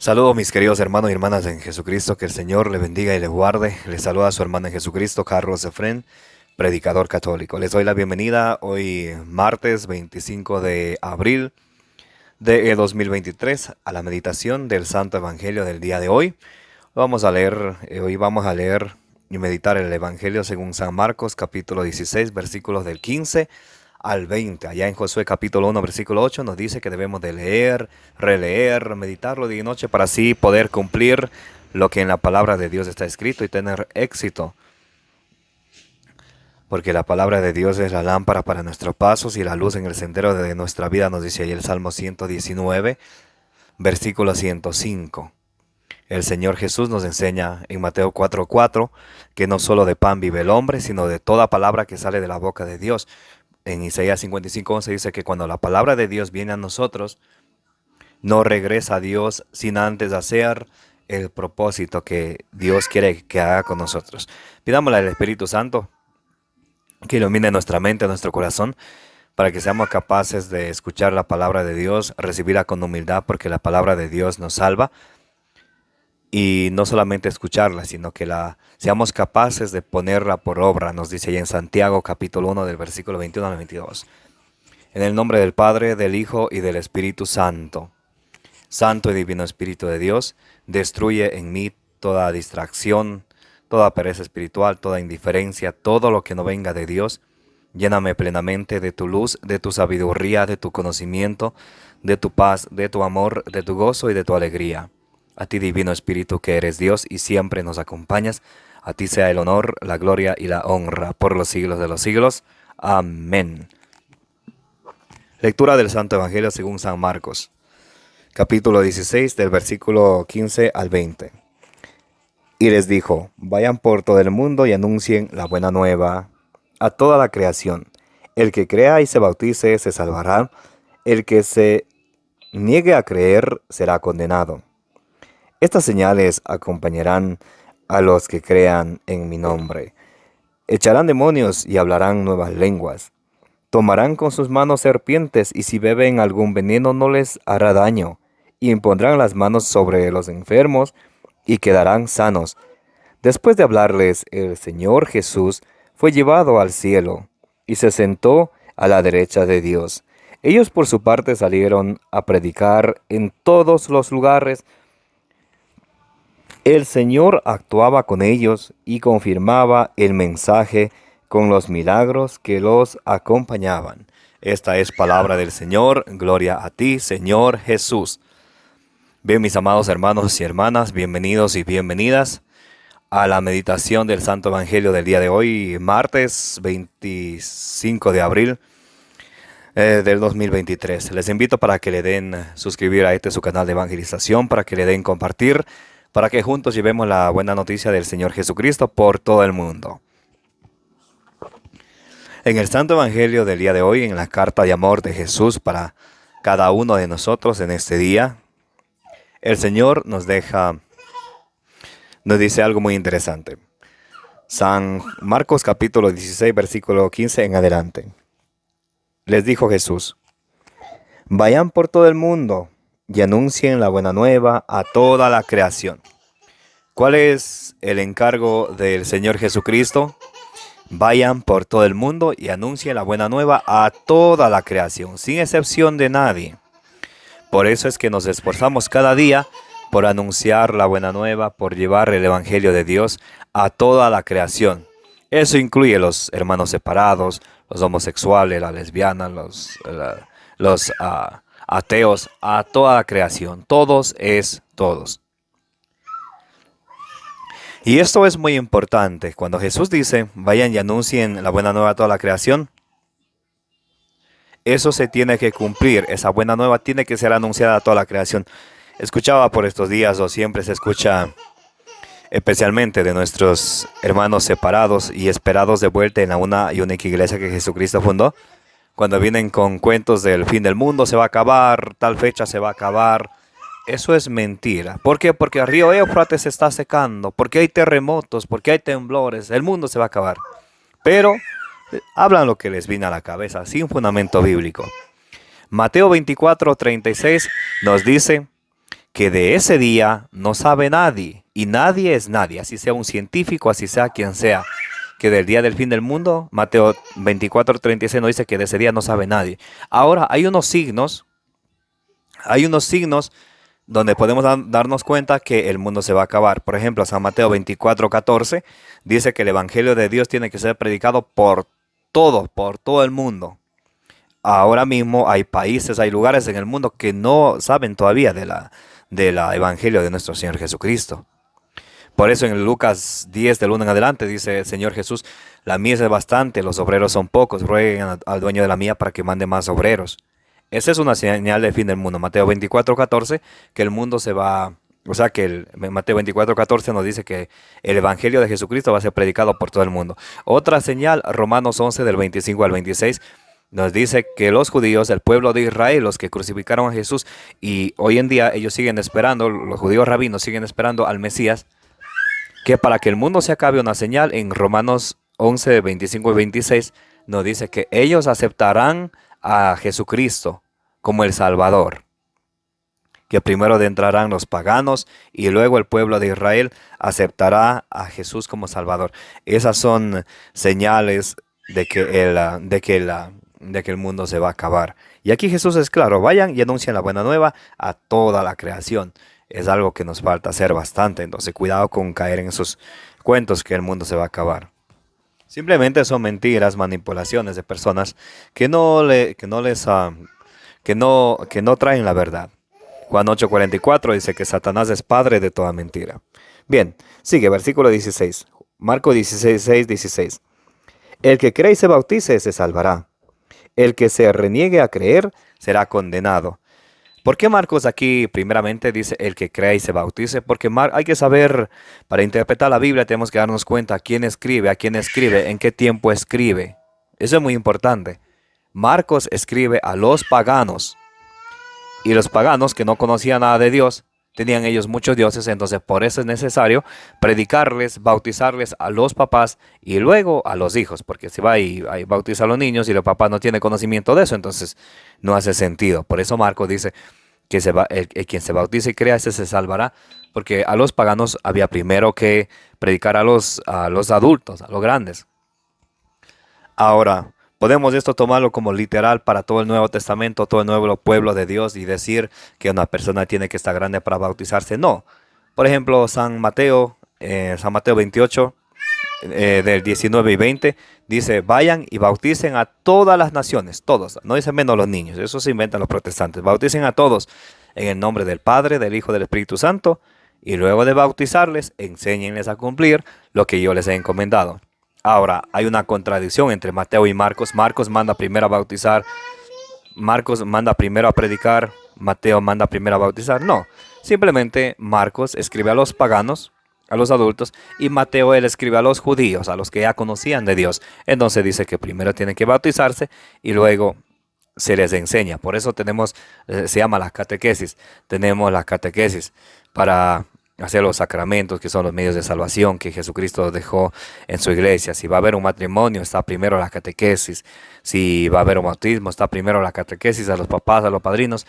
Saludos mis queridos hermanos y hermanas en Jesucristo, que el Señor le bendiga y le guarde. Les saluda a su hermano en Jesucristo, Carlos Efrén, predicador católico. Les doy la bienvenida hoy martes 25 de abril de 2023 a la meditación del Santo Evangelio del día de hoy. Hoy vamos a leer y meditar el Evangelio según San Marcos, capítulo 16, versículos del 15 al 20. Allá en Josué capítulo 1, versículo 8 nos dice que debemos de leer, releer, meditarlo día y noche para así poder cumplir lo que en la palabra de Dios está escrito y tener éxito. Porque la palabra de Dios es la lámpara para nuestros pasos y la luz en el sendero de nuestra vida, nos dice ahí el Salmo 119, versículo 105. El Señor Jesús nos enseña en Mateo 4:4 que no solo de pan vive el hombre, sino de toda palabra que sale de la boca de Dios. En Isaías 55:11 dice que cuando la palabra de Dios viene a nosotros, no regresa a Dios sin antes hacer el propósito que Dios quiere que haga con nosotros. Pidámosle al Espíritu Santo que ilumine nuestra mente, nuestro corazón, para que seamos capaces de escuchar la palabra de Dios, recibirla con humildad, porque la palabra de Dios nos salva. Y no solamente escucharla, sino que seamos capaces de ponerla por obra, nos dice ahí en Santiago capítulo 1 del versículo 21 al 22. En el nombre del Padre, del Hijo y del Espíritu Santo. Santo y Divino Espíritu de Dios, destruye en mí toda distracción, toda pereza espiritual, toda indiferencia, todo lo que no venga de Dios. Lléname plenamente de tu luz, de tu sabiduría, de tu conocimiento, de tu paz, de tu amor, de tu gozo y de tu alegría. A ti, Divino Espíritu, que eres Dios y siempre nos acompañas, a ti sea el honor, la gloria y la honra por los siglos de los siglos. Amén. Lectura del Santo Evangelio según San Marcos, capítulo 16, del versículo 15 al 20. Y les dijo: vayan por todo el mundo y anuncien la buena nueva a toda la creación. El que crea y se bautice se salvará, el que se niegue a creer será condenado. Estas señales acompañarán a los que crean en mi nombre. Echarán demonios y hablarán nuevas lenguas. Tomarán con sus manos serpientes y si beben algún veneno no les hará daño. Y impondrán las manos sobre los enfermos y quedarán sanos. Después de hablarles, el Señor Jesús fue llevado al cielo y se sentó a la derecha de Dios. Ellos por su parte salieron a predicar en todos los lugares. El Señor actuaba con ellos y confirmaba el mensaje con los milagros que los acompañaban. Esta es palabra del Señor. Gloria a ti, Señor Jesús. Bien, mis amados hermanos y hermanas, bienvenidos y bienvenidas a la meditación del Santo Evangelio del día de hoy, martes 25 de abril del 2023. Les invito para que le den suscribir a su canal de evangelización, para que le den compartir, para que juntos llevemos la buena noticia del Señor Jesucristo por todo el mundo. En el Santo Evangelio del día de hoy, en la carta de amor de Jesús para cada uno de nosotros en este día, el Señor nos dice algo muy interesante. San Marcos capítulo 16, versículo 15 en adelante. Les dijo Jesús: vayan por todo el mundo y anuncien la buena nueva a toda la creación. ¿Cuál es el encargo del Señor Jesucristo? Vayan por todo el mundo y anuncien la buena nueva a toda la creación, sin excepción de nadie. Por eso es que nos esforzamos cada día por anunciar la buena nueva, por llevar el Evangelio de Dios a toda la creación. Eso incluye los hermanos separados, los homosexuales, las lesbianas, los ateos, a toda la creación. Todos es todos. Y esto es muy importante. Cuando Jesús dice, vayan y anuncien la buena nueva a toda la creación, eso se tiene que cumplir. Esa buena nueva tiene que ser anunciada a toda la creación. Escuchaba por estos días, o siempre se escucha, especialmente de nuestros hermanos separados y esperados de vuelta en la una y única iglesia que Jesucristo fundó, cuando vienen con cuentos del fin del mundo, se va a acabar, tal fecha se va a acabar. Eso es mentira. ¿Por qué? Porque el río Éufrates se está secando, porque hay terremotos, porque hay temblores, el mundo se va a acabar. Pero hablan lo que les viene a la cabeza, sin fundamento bíblico. Mateo 24:36 nos dice que de ese día no sabe nadie, y nadie es nadie, así sea un científico, así sea quien sea, que del día del fin del mundo, Mateo 24:36 nos dice que de ese día no sabe nadie. Ahora, hay unos signos donde podemos darnos cuenta que el mundo se va a acabar. Por ejemplo, San Mateo 24:14 dice que el Evangelio de Dios tiene que ser predicado por todo el mundo. Ahora mismo hay países, hay lugares en el mundo que no saben todavía del Evangelio de nuestro Señor Jesucristo. Por eso en Lucas 10 del 1 en adelante dice el Señor Jesús, la mies es bastante, los obreros son pocos, rueguen al dueño de la mies para que mande más obreros. Esa es una señal del fin del mundo. Mateo 24:14, que el mundo se va, o sea que Mateo 24:14 nos dice que el Evangelio de Jesucristo va a ser predicado por todo el mundo. Otra señal, Romanos 11 del 25 al 26, nos dice que los judíos, el pueblo de Israel, los que crucificaron a Jesús, y hoy en día ellos siguen esperando, los judíos rabinos siguen esperando al Mesías, que para que el mundo se acabe, una señal en Romanos 11, 25 y 26 nos dice que ellos aceptarán a Jesucristo como el Salvador, que primero entrarán los paganos y luego el pueblo de Israel aceptará a Jesús como Salvador. Esas son señales de que el mundo se va a acabar. Y aquí Jesús es claro, vayan y anuncien la buena nueva a toda la creación. Es algo que nos falta hacer bastante, entonces cuidado con caer en esos cuentos que el mundo se va a acabar. Simplemente son mentiras, manipulaciones de personas que no traen la verdad. Juan 8:44 dice que Satanás es padre de toda mentira. Bien, sigue, versículo 16. Marcos 16:16. El que cree y se bautice se salvará. El que se reniegue a creer será condenado. ¿Por qué Marcos aquí primeramente dice el que cree y se bautice? Porque hay que saber, para interpretar la Biblia tenemos que darnos cuenta a quién escribe, en qué tiempo escribe. Eso es muy importante. Marcos escribe a los paganos. Y los paganos que no conocían nada de Dios, tenían ellos muchos dioses, entonces por eso es necesario predicarles, bautizarles a los papás y luego a los hijos, porque si va y bautiza a los niños y los papás no tienen conocimiento de eso, entonces no hace sentido. Por eso Marcos dice que quien se bautice y crea, ese se salvará, porque a los paganos había primero que predicar a los adultos, a los grandes. Ahora, podemos esto tomarlo como literal para todo el Nuevo Testamento, todo el nuevo pueblo de Dios y decir que una persona tiene que estar grande para bautizarse. No. Por ejemplo, San Mateo 28, del 19 y 20, dice, vayan y bauticen a todas las naciones, todos, no dicen menos los niños, eso se inventan los protestantes, bauticen a todos en el nombre del Padre, del Hijo y del Espíritu Santo, y luego de bautizarles, enséñenles a cumplir lo que yo les he encomendado. Ahora, hay una contradicción entre Mateo y Marcos. Marcos manda primero a bautizar, Marcos manda primero a predicar, Mateo manda primero a bautizar. No, simplemente Marcos escribe a los paganos, a los adultos, y Mateo él escribe a los judíos, a los que ya conocían de Dios. Entonces dice que primero tienen que bautizarse y luego se les enseña. Por eso se llama la catequesis. Tenemos la catequesis para hacer los sacramentos, que son los medios de salvación que Jesucristo dejó en su iglesia. Si va a haber un matrimonio, está primero la catequesis. Si va a haber un bautismo, está primero la catequesis a los papás, a los padrinos,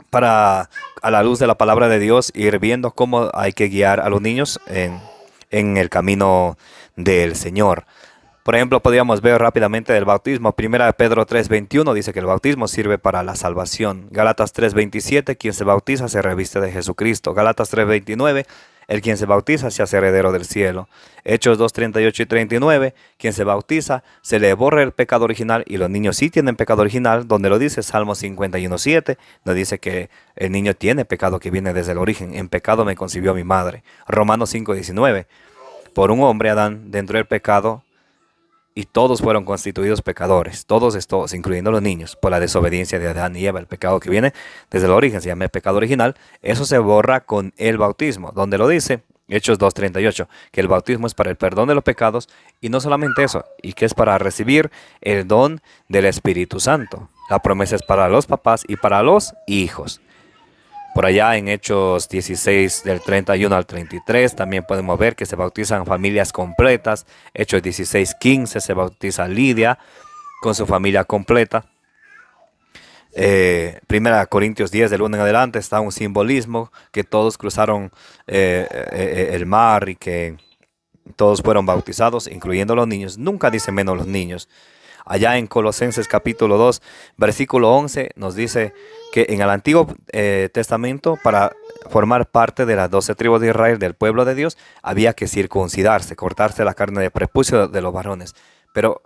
para, a la luz de la palabra de Dios, ir viendo cómo hay que guiar a los niños en el camino del Señor. Por ejemplo, podríamos ver rápidamente del bautismo. Primera de Pedro 3:21 dice que el bautismo sirve para la salvación. Gálatas 3:27, quien se bautiza se reviste de Jesucristo. Gálatas 3:29, el quien se bautiza se hace heredero del cielo. Hechos 2:38 y 39, quien se bautiza se le borra el pecado original, y los niños sí tienen pecado original, donde lo dice Salmo 51:7, nos dice que el niño tiene pecado que viene desde el origen. En pecado me concibió mi madre. Romanos 5:19, por un hombre Adán entró el pecado, y todos fueron constituidos pecadores, todos, incluyendo los niños, por la desobediencia de Adán y Eva. El pecado que viene desde el origen se llama el pecado original. Eso se borra con el bautismo, donde lo dice Hechos 2:38, que el bautismo es para el perdón de los pecados, y no solamente eso, y que es para recibir el don del Espíritu Santo. La promesa es para los papás y para los hijos. Por allá en Hechos 16 del 31 al 33 también podemos ver que se bautizan familias completas. Hechos 16:15 se bautiza Lidia con su familia completa. Primera Corintios 10 del 1 en adelante está un simbolismo que todos cruzaron el mar y que todos fueron bautizados, incluyendo los niños. Nunca dice menos los niños. Allá en Colosenses capítulo 2, versículo 11, nos dice que en el Antiguo Testamento, para formar parte de las 12 tribus de Israel, del pueblo de Dios, había que circuncidarse, cortarse la carne de prepucio de los varones. Pero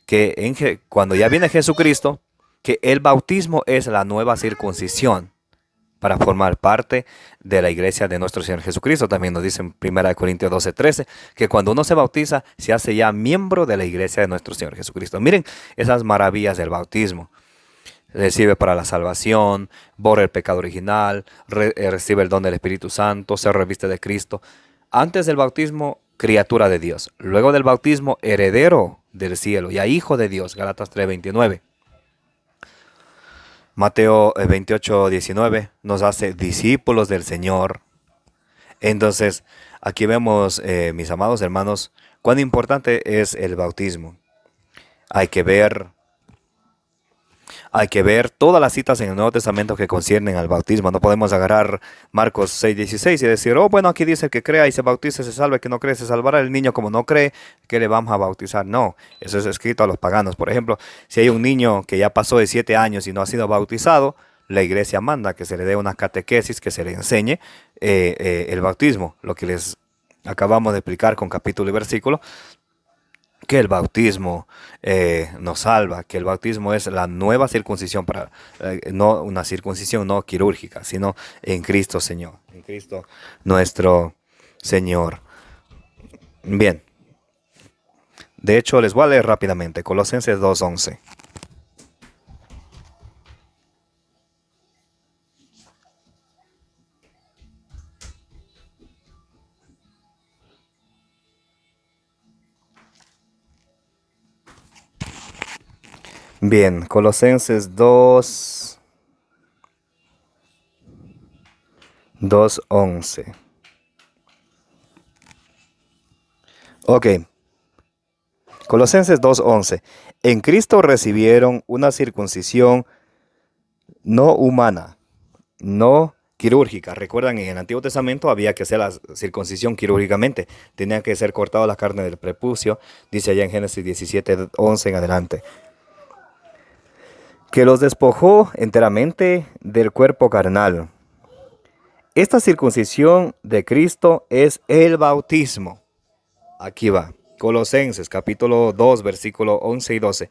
que cuando ya viene Jesucristo, que el bautismo es la nueva circuncisión para formar parte de la iglesia de nuestro Señor Jesucristo. También nos dice en 1 Corintios 12:13 que cuando uno se bautiza se hace ya miembro de la iglesia de nuestro Señor Jesucristo. Miren esas maravillas del bautismo. Recibe para la salvación, borra el pecado original, recibe el don del Espíritu Santo, se reviste de Cristo. Antes del bautismo, criatura de Dios. Luego del bautismo, heredero del cielo, ya hijo de Dios. Gálatas 3:29. Mateo 28:19 nos hace discípulos del Señor. Entonces, aquí vemos, mis amados hermanos, cuán importante es el bautismo. Hay que ver todas las citas en el Nuevo Testamento que conciernen al bautismo. No podemos agarrar Marcos 6:16 y decir, oh, bueno, aquí dice que crea y se bautice, se salve, que no cree, se salvará. El niño como no cree, ¿qué le vamos a bautizar? No, eso es escrito a los paganos. Por ejemplo, si hay un niño que ya pasó de 7 años y no ha sido bautizado, la iglesia manda que se le dé una catequesis, que se le enseñe el bautismo, lo que les acabamos de explicar con capítulo y versículo, que el bautismo nos salva, que el bautismo es la nueva circuncisión, no una circuncisión no quirúrgica, sino en Cristo Señor, en Cristo nuestro Señor. Bien, de hecho les voy a leer rápidamente Colosenses 2:11. Bien, Colosenses 2:11. Ok, Colosenses 2:11. En Cristo recibieron una circuncisión no humana, no quirúrgica. Recuerdan, en el Antiguo Testamento había que hacer la circuncisión quirúrgicamente. Tenía que ser cortada la carne del prepucio, dice allá en Génesis 17:11 en adelante. Que los despojó enteramente del cuerpo carnal. Esta circuncisión de Cristo es el bautismo. Aquí va. Colosenses capítulo 2, versículo 11 y 12.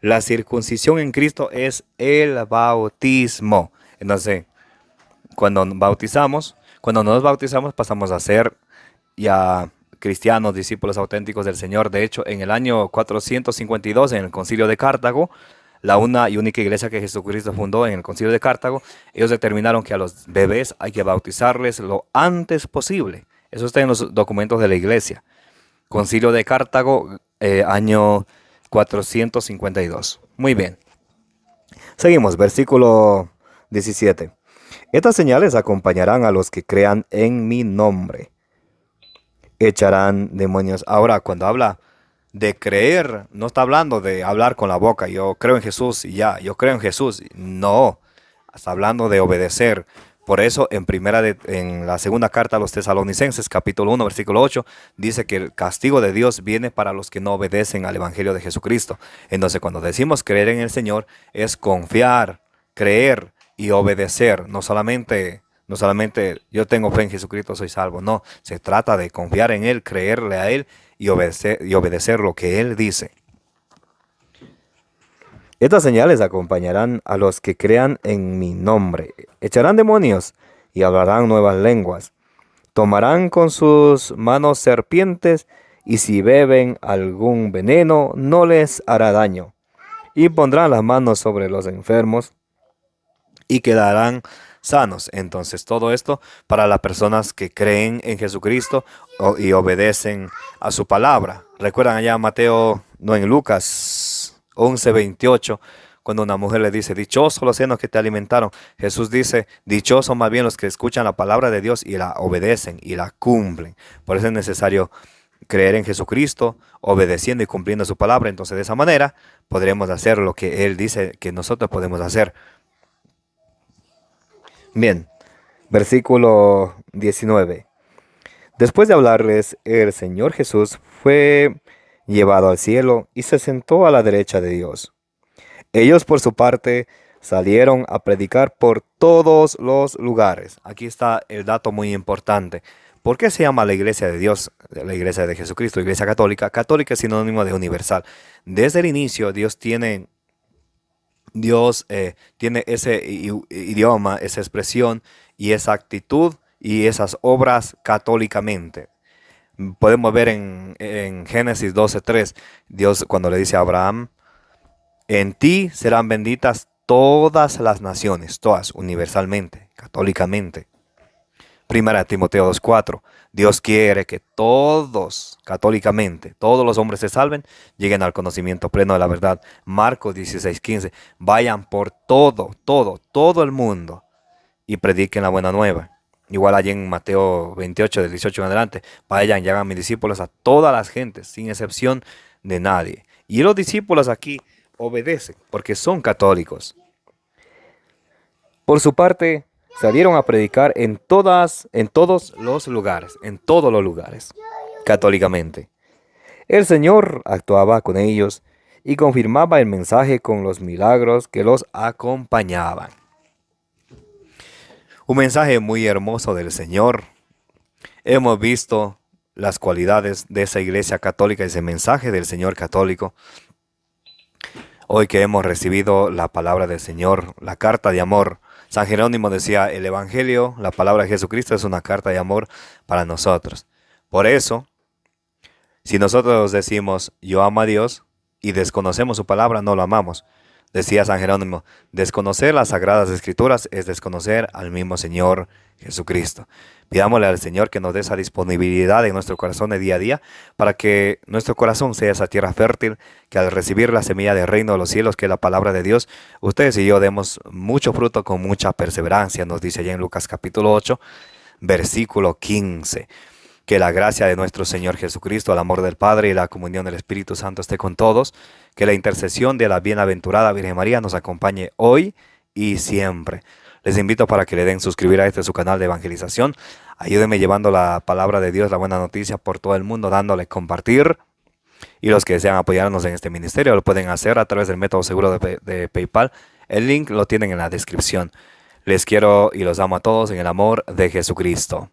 La circuncisión en Cristo es el bautismo. Entonces, cuando nos bautizamos, pasamos a ser ya cristianos, discípulos auténticos del Señor. De hecho, en el año 452, en el Concilio de Cartago, la una y única iglesia que Jesucristo fundó en el Concilio de Cartago, ellos determinaron que a los bebés hay que bautizarles lo antes posible. Eso está en los documentos de la iglesia. Concilio de Cartago, año 452. Muy bien. Seguimos, versículo 17. Estas señales acompañarán a los que crean en mi nombre. Echarán demonios. Ahora, cuando habla de creer, no está hablando de hablar con la boca. Yo creo en Jesús y ya, yo creo en Jesús. No, está hablando de obedecer. Por eso en la segunda carta a los Tesalonicenses, capítulo 1, versículo 8, dice que el castigo de Dios viene para los que no obedecen al Evangelio de Jesucristo. Entonces, cuando decimos creer en el Señor, es confiar, creer y obedecer. No solamente yo tengo fe en Jesucristo, soy salvo. No, se trata de confiar en Él, creerle a Él y obedecer lo que Él dice. Estas señales acompañarán a los que crean en mi nombre. Echarán demonios y hablarán nuevas lenguas. Tomarán con sus manos serpientes y si beben algún veneno no les hará daño. Y pondrán las manos sobre los enfermos y quedarán sanos. Entonces todo esto para las personas que creen en Jesucristo y obedecen a su palabra. Recuerdan allá en Lucas 11:28, cuando una mujer le dice, dichosos los senos que te alimentaron. Jesús dice, dichosos más bien los que escuchan la palabra de Dios y la obedecen y la cumplen. Por eso es necesario creer en Jesucristo, obedeciendo y cumpliendo su palabra. Entonces de esa manera podremos hacer lo que Él dice que nosotros podemos hacer. Bien, versículo 19. Después de hablarles, el Señor Jesús fue llevado al cielo y se sentó a la derecha de Dios. Ellos, por su parte, salieron a predicar por todos los lugares. Aquí está el dato muy importante. ¿Por qué se llama la iglesia de Dios, la iglesia de Jesucristo, iglesia católica? Católica es sinónimo de universal. Desde el inicio, Dios tiene ese idioma, esa expresión y esa actitud y esas obras católicamente. Podemos ver en Génesis 12:3, Dios cuando le dice a Abraham, en ti serán benditas todas las naciones, todas, universalmente, católicamente. Primera Timoteo 2:4, Dios quiere que todos, católicamente, todos los hombres se salven, lleguen al conocimiento pleno de la verdad. Marcos 16:15, vayan por todo el mundo y prediquen la buena nueva. Igual allí en Mateo 28, del 18 en adelante, vayan y hagan mis discípulos a todas las gentes, sin excepción de nadie. Y los discípulos aquí obedecen porque son católicos. Por su parte, salieron a predicar en todos los lugares, católicamente. El Señor actuaba con ellos y confirmaba el mensaje con los milagros que los acompañaban. Un mensaje muy hermoso del Señor. Hemos visto las cualidades de esa iglesia católica, ese mensaje del Señor católico. Hoy que hemos recibido la palabra del Señor, la carta de amor. San Jerónimo decía, el Evangelio, la palabra de Jesucristo es una carta de amor para nosotros. Por eso, si nosotros decimos, yo amo a Dios y desconocemos su palabra, no lo amamos. Decía San Jerónimo, desconocer las sagradas escrituras es desconocer al mismo Señor Jesucristo. Pidámosle al Señor que nos dé esa disponibilidad en nuestro corazón de día a día para que nuestro corazón sea esa tierra fértil, que al recibir la semilla del reino de los cielos, que es la palabra de Dios, ustedes y yo demos mucho fruto con mucha perseverancia, nos dice allá en Lucas capítulo 8, versículo 15. Que la gracia de nuestro Señor Jesucristo, el amor del Padre y la comunión del Espíritu Santo esté con todos. Que la intercesión de la bienaventurada Virgen María nos acompañe hoy y siempre. Les invito para que le den suscribir a este su canal de evangelización. Ayúdenme llevando la palabra de Dios, la buena noticia por todo el mundo, dándole compartir. Y los que desean apoyarnos en este ministerio lo pueden hacer a través del método seguro de PayPal. El link lo tienen en la descripción. Les quiero y los amo a todos en el amor de Jesucristo.